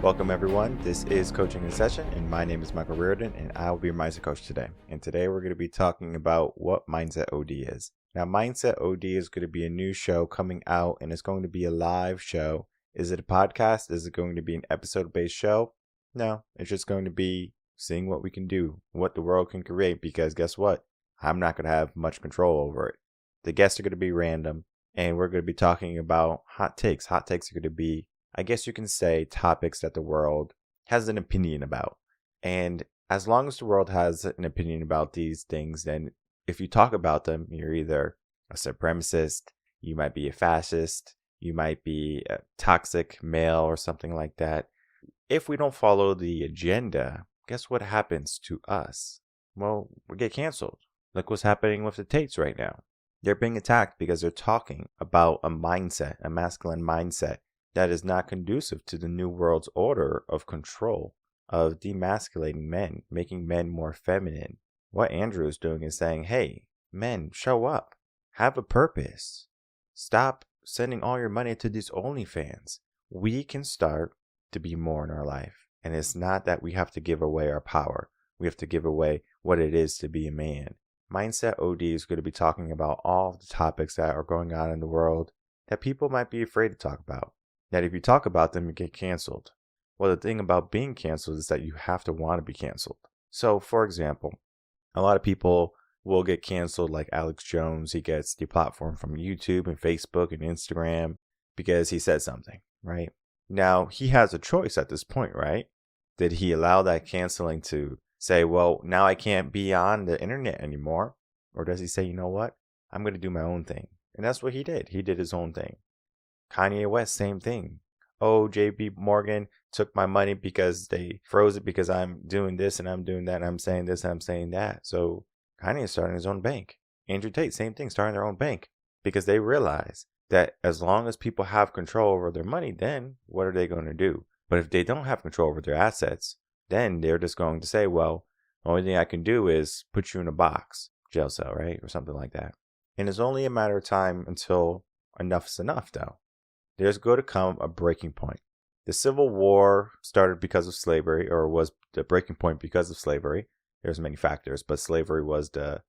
Welcome everyone. This is Coaching in Session, and my name is Michael Rearden, and I will be your mindset coach today. And today we're going to be talking about what Mindset OD is. Now, Mindset OD is going to be a new show coming out, and it's going to be a live show. Is it a podcast? Is it going to be an episode-based show? No, it's just going to be seeing what we can do, what the world can create, because guess what? I'm not going to have much control over it. The guests are going to be random, and we're going to be talking about hot takes. Hot takes are going to be, I guess you can say, topics that the world has an opinion about. And as long as the world has an opinion about these things, then if you talk about them, you're either a supremacist, you might be a fascist, you might be a toxic male or something like that. If we don't follow the agenda, guess what happens to us? Well, we get canceled. Look what's happening with the Tates right now. They're being attacked because they're talking about a mindset, a masculine mindset, that is not conducive to the new world's order of control, of demasculating men, making men more feminine. What Andrew is doing is saying, hey, men, show up. Have a purpose. Stop sending all your money to these OnlyFans. We can start to be more in our life. And it's not that we have to give away our power. We have to give away what it is to be a man. Mindset OD is going to be talking about all of the topics that are going on in the world that people might be afraid to talk about. That if you talk about them, you get canceled. Well, the thing about being canceled is that you have to want to be canceled. So, for example, a lot of people will get canceled, like Alex Jones. He gets deplatformed from YouTube and Facebook and Instagram because he said something, right? Now, he has a choice at this point, right? Did he allow that canceling to say, well, now I can't be on the internet anymore? Or does he say, you know what? I'm going to do my own thing. And that's what he did. He did his own thing. Kanye West, same thing. Oh, JB Morgan took my money because they froze it because I'm doing this and I'm doing that and I'm saying this and I'm saying that. So Kanye is starting his own bank. Andrew Tate, same thing, starting their own bank because they realize that as long as people have control over their money, then what are they going to do? But if they don't have control over their assets, then they're just going to say, well, the only thing I can do is put you in a box, jail cell, right? Or something like that. And it's only a matter of time until enough's enough, though. There's going to come a breaking point. The Civil War started because of slavery, or was the breaking point because of slavery. There's many factors, but slavery was the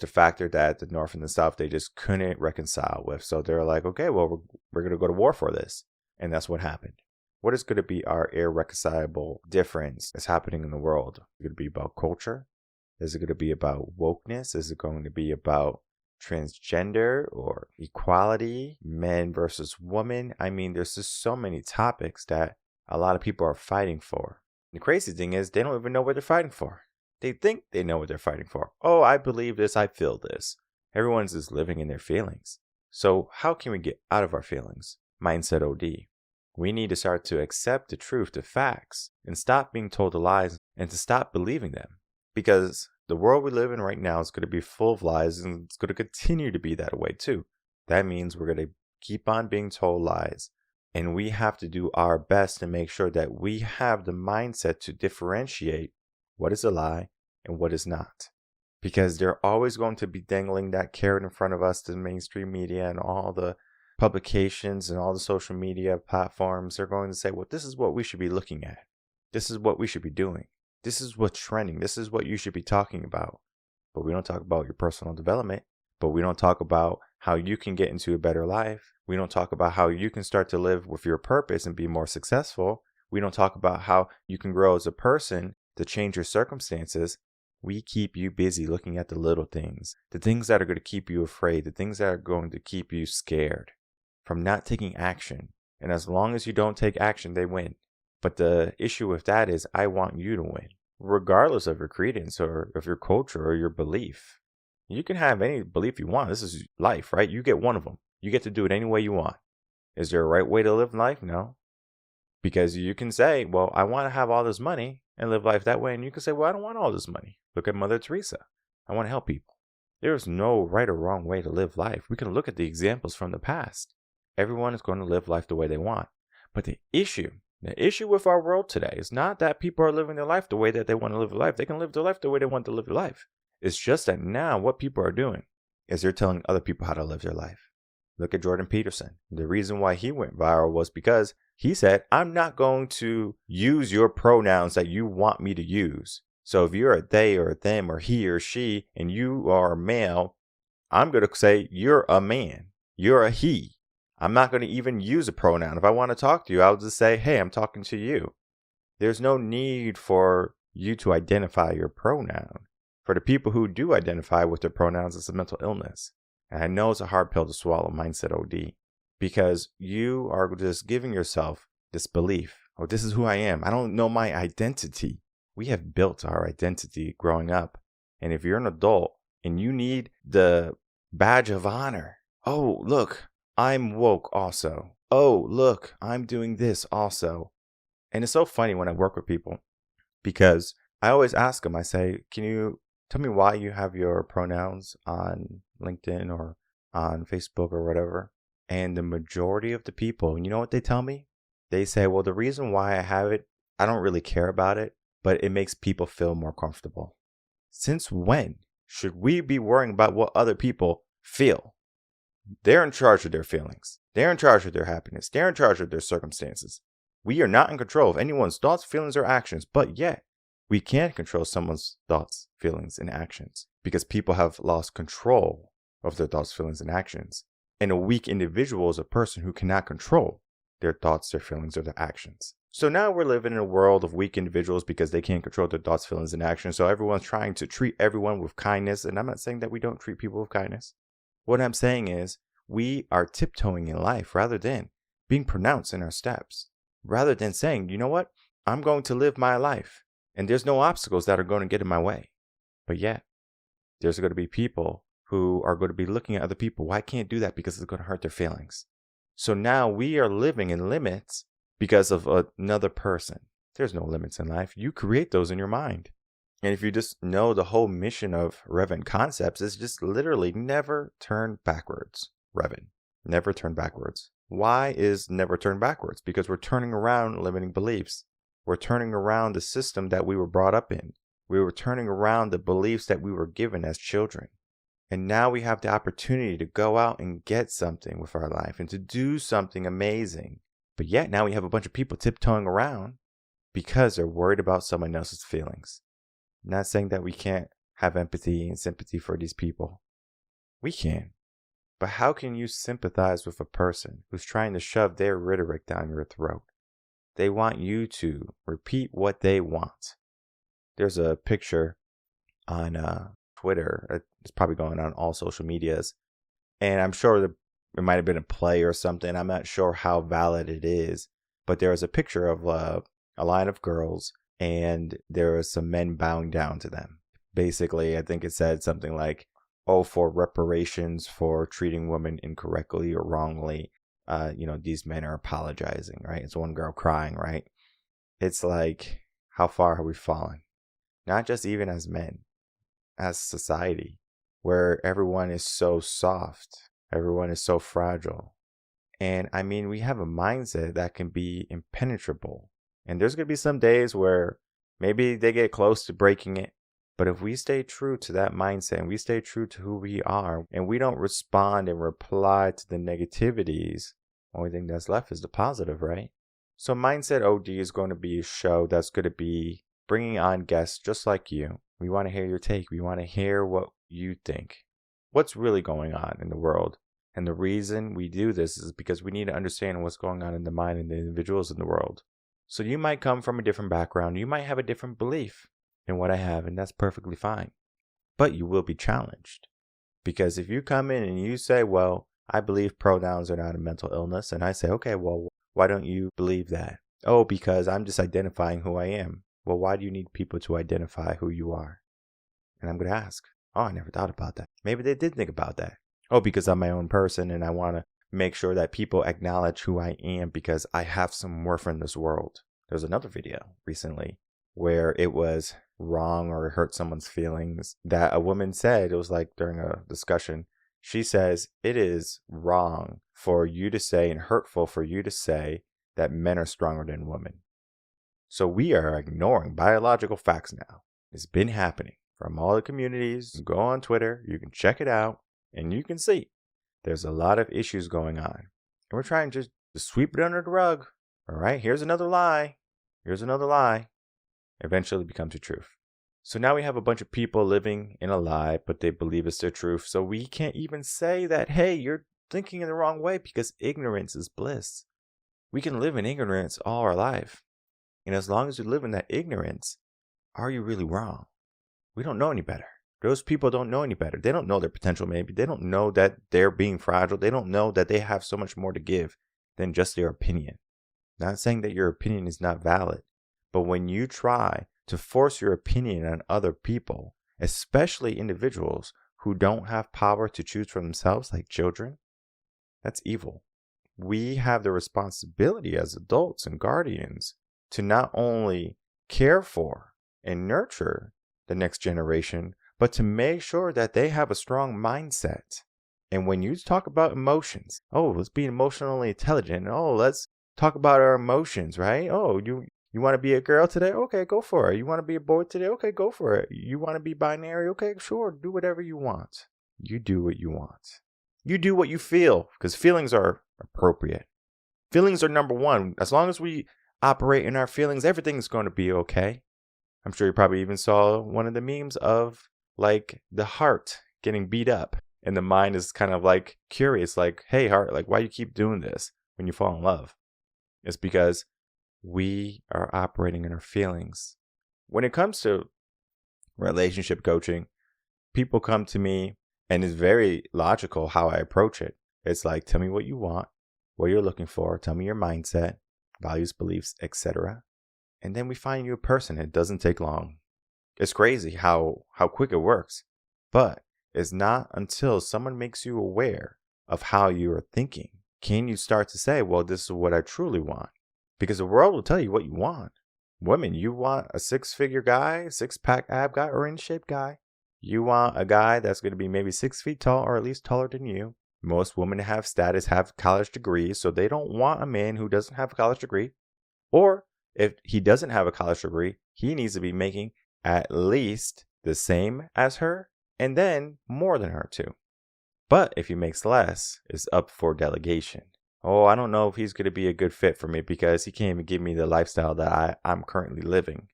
factor that the North and the South, they just couldn't reconcile with. So they're like, okay, well, we're going to go to war for this. And that's what happened. What is going to be our irreconcilable difference that's happening in the world? Is it going to be about culture? Is it going to be about wokeness? Is it going to be about transgender or equality, men versus women? I mean, there's just so many topics that a lot of people are fighting for. The crazy thing is they don't even know what they're fighting for. They think they know what they're fighting for. Oh, I believe this, I feel this. Everyone's just living in their feelings. So how can we get out of our feelings? Mindset OD. We need to start to accept the truth, the facts, and stop being told the lies and to stop believing them. Because the world we live in right now is going to be full of lies, and it's going to continue to be that way too. That means we're going to keep on being told lies. And we have to do our best to make sure that we have the mindset to differentiate what is a lie and what is not. Because they're always going to be dangling that carrot in front of us, the mainstream media and all the publications and all the social media platforms. They're going to say, well, this is what we should be looking at. This is what we should be doing. This is what's trending. This is what you should be talking about. But we don't talk about your personal development. But we don't talk about how you can get into a better life. We don't talk about how you can start to live with your purpose and be more successful. We don't talk about how you can grow as a person to change your circumstances. We keep you busy looking at the little things, the things that are going to keep you afraid, the things that are going to keep you scared from not taking action. And as long as you don't take action, they win. But the issue with that is I want you to win, regardless of your credence or of your culture or your belief. You can have any belief you want. This is life, right? You get one of them. You get to do it any way you want. Is there a right way to live life? No. Because you can say, well, I want to have all this money and live life that way. And you can say, well, I don't want all this money. Look at Mother Teresa. I want to help people. There's no right or wrong way to live life. We can look at the examples from the past. Everyone is going to live life the way they want. But the issue with our world today is not that people are living their life the way that they want to live their life. They can live their life the way they want to live their life. It's just that now what people are doing is they're telling other people how to live their life. Look at Jordan Peterson. The reason why he went viral was because He said, I'm not going to use your pronouns that you want me to use. So if you're a they or a them or he or she and you are a male, I'm going to say you're a man. You're a he. I'm not going to even use a pronoun. If I want to talk to you, I'll just say, hey, I'm talking to you. There's no need for you to identify your pronoun. For the people who do identify with their pronouns, it's a mental illness. And I know it's a hard pill to swallow, mindset OD, because you are just giving yourself this belief, oh, this is who I am. I don't know my identity. We have built our identity growing up. And if you're an adult and you need the badge of honor, oh, look, I'm woke also. Oh, look, I'm doing this also. And it's so funny when I work with people because I always ask them, I say, can you tell me why you have your pronouns on LinkedIn or on Facebook or whatever? And the majority of the people, you know what they tell me? They say, well, the reason why I have it, I don't really care about it, but it makes people feel more comfortable. Since when should we be worrying about what other people feel? They're in charge of their feelings. They're in charge of their happiness. They're in charge of their circumstances. We are not in control of anyone's thoughts, feelings, or actions, but yet we can control someone's thoughts, feelings, and actions because people have lost control of their thoughts, feelings, and actions. And a weak individual is a person who cannot control their thoughts, their feelings, or their actions. So now we're living in a world of weak individuals because they can't control their thoughts, feelings, and actions. So everyone's trying to treat everyone with kindness. And I'm not saying that we don't treat people with kindness. What I'm saying is we are tiptoeing in life rather than being pronounced in our steps. Rather than saying, you know what, I'm going to live my life and there's no obstacles that are going to get in my way. But yet, there's going to be people who are going to be looking at other people. Well, I can't do that because it's going to hurt their feelings. So now we are living in limits because of another person. There's no limits in life. You create those in your mind. And if you just know the whole mission of Rearden concepts is just literally never turn backwards. Rearden, never turn backwards. Why is never turn backwards? Because we're turning around limiting beliefs. We're turning around the system that we were brought up in. We were turning around the beliefs that we were given as children. And now we have the opportunity to go out and get something with our life and to do something amazing. But yet now we have a bunch of people tiptoeing around because they're worried about someone else's feelings. I'm not saying that we can't have empathy and sympathy for these people. We can. But how can you sympathize with a person who's trying to shove their rhetoric down your throat? They want you to repeat what they want. There's a picture on Twitter. It's probably going on all social medias. And I'm sure it might have been a play or something. I'm not sure how valid it is. But there was a picture of a line of girls and there were some men bowing down to them. Basically, I think it said something like, oh, for reparations for treating women incorrectly or wrongly, these men are apologizing, right? It's one girl crying, right? It's like, how far have we fallen? Not just even as men, as society, where everyone is so soft, everyone is so fragile. And I mean, we have a mindset that can be impenetrable. And there's going to be some days where maybe they get close to breaking it. But if we stay true to that mindset and we stay true to who we are and we don't respond and reply to the negativities, only thing that's left is the positive, right? So Mindset OD is going to be a show that's going to be bringing on guests just like you. We want to hear your take. We want to hear what you think. What's really going on in the world? And the reason we do this is because we need to understand what's going on in the mind of the individuals in the world. So you might come from a different background. You might have a different belief than what I have, and that's perfectly fine. But you will be challenged. Because if you come in and you say, well, I believe pronouns are not a mental illness, and I say, okay, well, why don't you believe that? Oh, because I'm just identifying who I am. Well, why do you need people to identify who you are? And I'm going to ask, oh, I never thought about that. Maybe they did think about that. Oh, because I'm my own person and I want to make sure that people acknowledge who I am because I have some worth in this world. There's another video recently where it was wrong or hurt someone's feelings that a woman said. It was like during a discussion. She says it is wrong for you to say and hurtful for you to say that men are stronger than women. So we are ignoring biological facts now. It's been happening from all the communities. Go on Twitter. You can check it out and you can see there's a lot of issues going on. And we're trying just to sweep it under the rug. All right, here's another lie. Here's another lie. Eventually becomes the truth. So now we have a bunch of people living in a lie, but they believe it's their truth. So we can't even say that, hey, you're thinking in the wrong way, because ignorance is bliss. We can live in ignorance all our life. And as long as you live in that ignorance, are you really wrong? We don't know any better. Those people don't know any better. They don't know their potential maybe. They don't know that they're being fragile. They don't know that they have so much more to give than just their opinion. Not saying that your opinion is not valid, but when you try to force your opinion on other people, especially individuals who don't have power to choose for themselves, like children, that's evil. We have the responsibility as adults and guardians to not only care for and nurture the next generation, but to make sure that they have a strong mindset. And when you talk about emotions, oh, let's be emotionally intelligent. Oh, let's talk about our emotions, right? Oh, you want to be a girl today? Okay, go for it. You want to be a boy today? Okay, go for it. You want to be binary? Okay, sure. Do whatever you want. You do what you want. You do what you feel, because feelings are appropriate. Feelings are number one. As long as we operate in our feelings, everything's going to be okay. I'm sure you probably even saw one of the memes of like the heart getting beat up, and the mind is kind of like curious, like, hey, heart, like, why you keep doing this when you fall in love? It's because we are operating in our feelings. When it comes to relationship coaching, people come to me, and it's very logical how I approach it. It's like, tell me what you want, what you're looking for, tell me your mindset, values, beliefs, etc. And then we find you a person. It doesn't take long. It's crazy how quick it works. But it's not until someone makes you aware of how you are thinking can you start to say, well, this is what I truly want. Because the world will tell you what you want. Women, you want a 6-figure guy, 6-pack ab guy, or in shape guy. You want a guy that's going to be maybe 6 feet tall, or at least taller than you. Most women have status, have college degrees, so they don't want a man who doesn't have a college degree. Or if he doesn't have a college degree, he needs to be making at least the same as her, and then more than her too. But if he makes less, it's up for delegation. Oh, I don't know if he's going to be a good fit for me because he can't even give me the lifestyle that I'm currently living.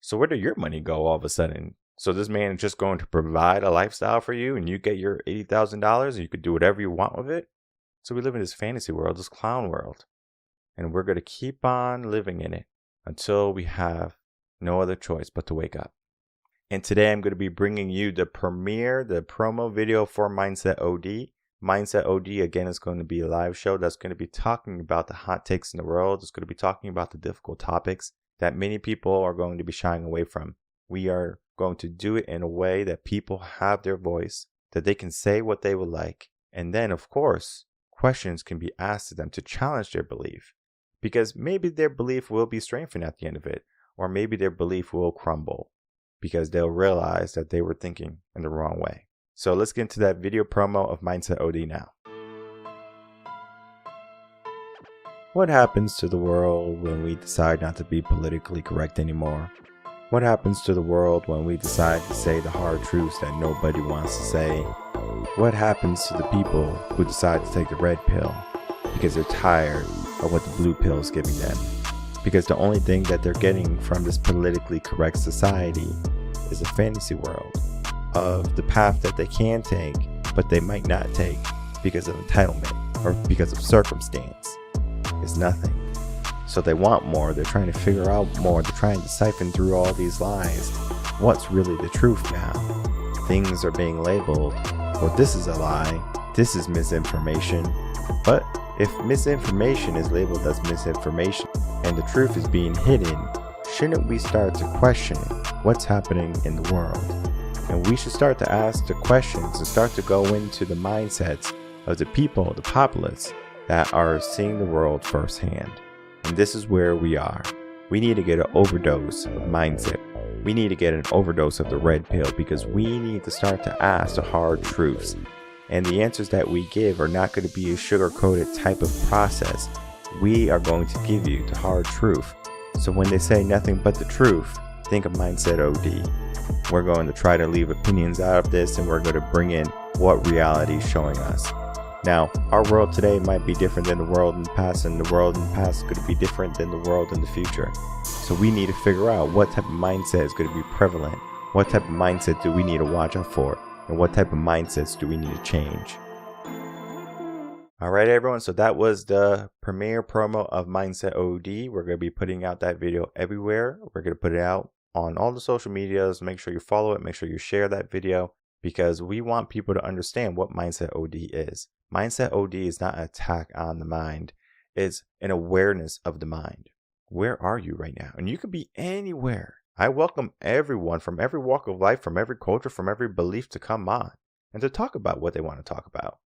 So where did your money go all of a sudden? So this man is just going to provide a lifestyle for you, and you get your $80,000 and you could do whatever you want with it? So we live in this fantasy world, this clown world. And we're going to keep on living in it until we have no other choice but to wake up. And today I'm going to be bringing you the promo video for Mindset OD. Mindset OD, again, is going to be a live show that's going to be talking about the hot takes in the world. It's going to be talking about the difficult topics that many people are going to be shying away from. We are going to do it in a way that people have their voice, that they can say what they would like. And then, of course, questions can be asked to them to challenge their belief. Because maybe their belief will be strengthened at the end of it. Or maybe their belief will crumble because they'll realize that they were thinking in the wrong way. So let's get into that video promo of Mindset OD now. What happens to the world when we decide not to be politically correct anymore? What happens to the world when we decide to say the hard truths that nobody wants to say? What happens to the people who decide to take the red pill because they're tired of what the blue pill is giving them? Because the only thing that they're getting from this politically correct society is a fantasy world of the path that they can take, but they might not take because of entitlement or because of circumstance. It's nothing. So they want more. They're trying to figure out more. They're trying to siphon through all these lies. What's really the truth now? Things are being labeled, well, this is a lie. This is misinformation. But if misinformation is labeled as misinformation and the truth is being hidden, shouldn't we start to question what's happening in the world? And we should start to ask the questions and start to go into the mindsets of the people, the populace, that are seeing the world firsthand. And this is where we are. We need to get an overdose of mindset. We need to get an overdose of the red pill because we need to start to ask the hard truths. And the answers that we give are not going to be a sugar-coated type of process. We are going to give you the hard truth. So when they say nothing but the truth, think of Mindset OD. We're going to try to leave opinions out of this, and we're going to bring in what reality is showing us. Now, our world today might be different than the world in the past, and the world in the past could be different than the world in the future. So we need to figure out what type of mindset is going to be prevalent. What type of mindset do we need to watch out for? And what type of mindsets do we need to change? Alright everyone, so that was the premiere promo of Mindset OD. We're going to be putting out that video everywhere. We're going to put it out on all the social medias. Make sure you follow it. Make sure you share that video, because we want people to understand what Mindset OD is. Mindset OD is not an attack on the mind. It's an awareness of the mind. Where are you right now? And you can be anywhere. I welcome everyone from every walk of life, from every culture, from every belief to come on and to talk about what they want to talk about.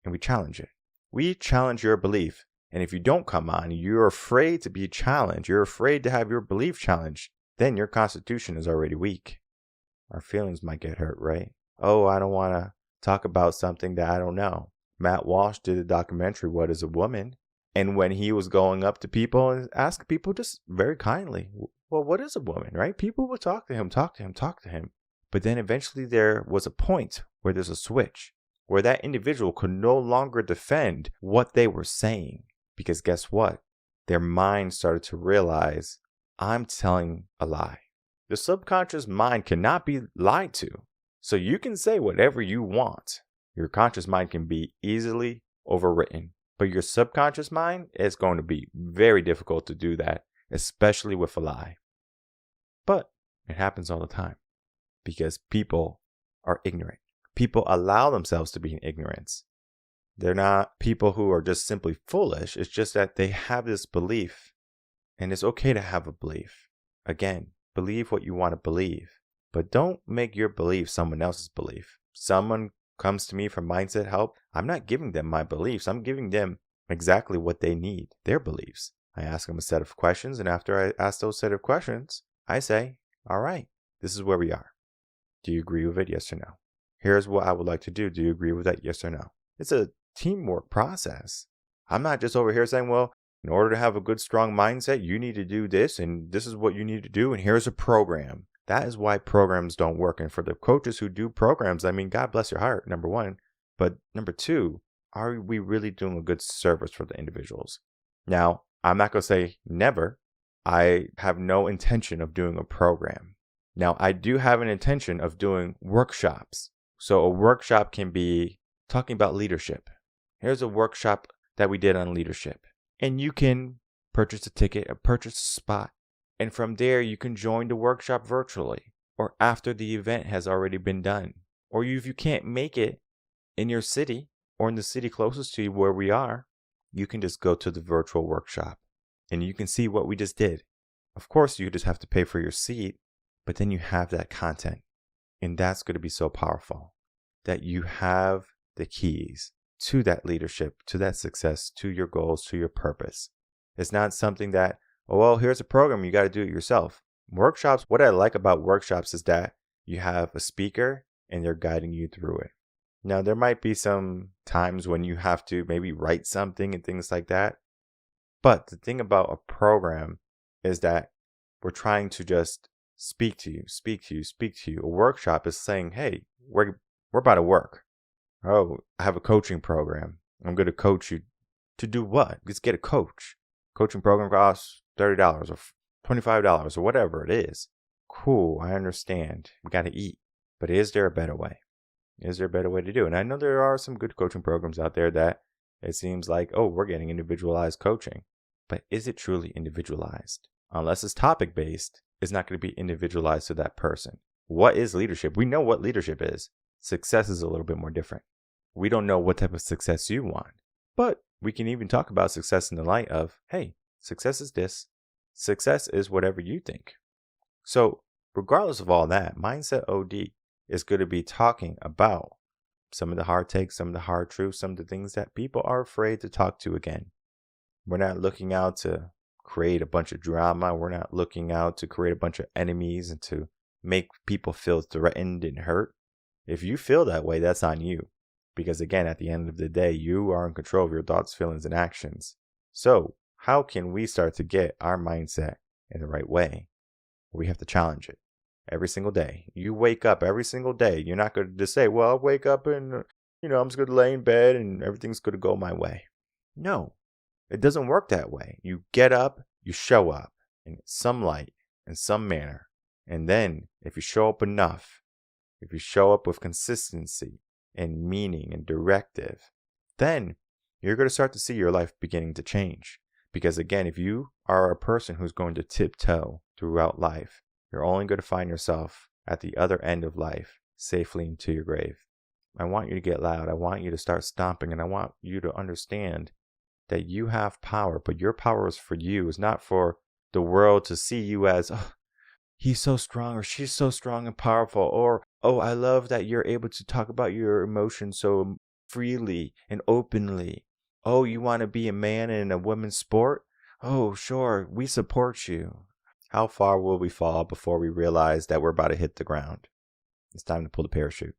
And we challenge it. We challenge your belief. And if you don't come on, you're afraid to be challenged, you're afraid to have your belief challenged, then your constitution is already weak. Our feelings might get hurt, right? Oh, I don't want to talk about something that I don't know. Matt Walsh did a documentary, What is a Woman? And when he was going up to people and asking people just very kindly, well, what is a woman, right? People would talk to him. But then eventually there was a point where there's a switch, where that individual could no longer defend what they were saying. Because guess what? Their mind started to realize, I'm telling a lie. The subconscious mind cannot be lied to. So you can say whatever you want. Your conscious mind can be easily overwritten. But your subconscious mind is going to be very difficult to do that, especially with a lie. But it happens all the time because people are ignorant. People allow themselves to be in ignorance. They're not people who are just simply foolish. It's just that they have this belief, and it's okay to have a belief. Again, believe what you want to believe, but don't make your belief someone else's belief. Someone comes to me for mindset help. I'm not giving them my beliefs. I'm giving them exactly what they need, their beliefs. I ask them a set of questions, and after I ask those set of questions, I say, all right, this is where we are. Do you agree with it? Yes or no? Here's what I would like to do. Do you agree with that? Yes or no? It's a teamwork process. I'm not just over here saying, well, in order to have a good, strong mindset, you need to do this, and this is what you need to do, and here's a program. That is why programs don't work. And for the coaches who do programs, I mean, God bless your heart, number one. But number two, are we really doing a good service for the individuals? Now, I'm not going to say never. I have no intention of doing a program. Now, I do have an intention of doing workshops. So a workshop can be talking about leadership. Here's a workshop that we did on leadership. And you can purchase a ticket or purchase a spot. And from there, you can join the workshop virtually or after the event has already been done. Or if you can't make it in your city or in the city closest to you where we are, you can just go to the virtual workshop and you can see what we just did. Of course, you just have to pay for your seat, but then you have that content. And that's going to be so powerful that you have the keys to that leadership, to that success, to your goals, to your purpose. It's not something that, oh, well, here's a program, you got to do it yourself. Workshops, what I like about workshops is that you have a speaker and they're guiding you through it. Now, there might be some times when you have to maybe write something and things like that. But the thing about a program is that we're trying to just speak to you. A workshop is saying, hey, we're about to work. Oh, I have a coaching program. I'm going to coach you to do what? Just get a coach. Coaching program costs $30 or $25 or whatever it is. Cool, I understand. We got to eat. But is there a better way? Is there a better way to do it? And I know there are some good coaching programs out there that it seems like, oh, we're getting individualized coaching. But is it truly individualized? Unless it's topic-based, it's not going to be individualized to that person. What is leadership? We know what leadership is. Success is a little bit more different. We don't know what type of success you want. But we can even talk about success in the light of, hey, success is this. Success is whatever you think. So regardless of all that, Mindset OD is going to be talking about some of the hard takes, some of the hard truths, some of the things that people are afraid to talk to again. We're not looking out to create a bunch of drama. We're not looking out to create a bunch of enemies and to make people feel threatened and hurt. If you feel that way, that's on you. Because again, at the end of the day, you are in control of your thoughts, feelings, and actions. So how can we start to get our mindset in the right way? We have to challenge it every single day. You wake up every single day. You're not going to just say, well, I'll wake up and I'm just going to lay in bed and everything's going to go my way. No, it doesn't work that way. You get up, you show up in some light, in some manner. And then if you show up enough, if you show up with consistency and meaning and directive, then you're going to start to see your life beginning to change. Because again, if you are a person who's going to tiptoe throughout life, you're only going to find yourself at the other end of life, safely into your grave. I want you to get loud. I want you to start stomping, and I want you to understand that you have power, but your power is for you. It's not for the world to see you as, oh, he's so strong, or she's so strong and powerful, or, oh, I love that you're able to talk about your emotions so freely and openly. Oh, you want to be a man in a women's sport? Oh, sure, we support you. How far will we fall before we realize that we're about to hit the ground? It's time to pull the parachute.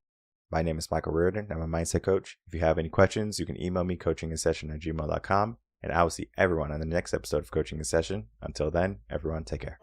My name is Michael Rearden. I'm a mindset coach. If you have any questions, you can email me coachinginsession@gmail.com, and I will see everyone on the next episode of Coaching in Session. Until then, everyone, take care.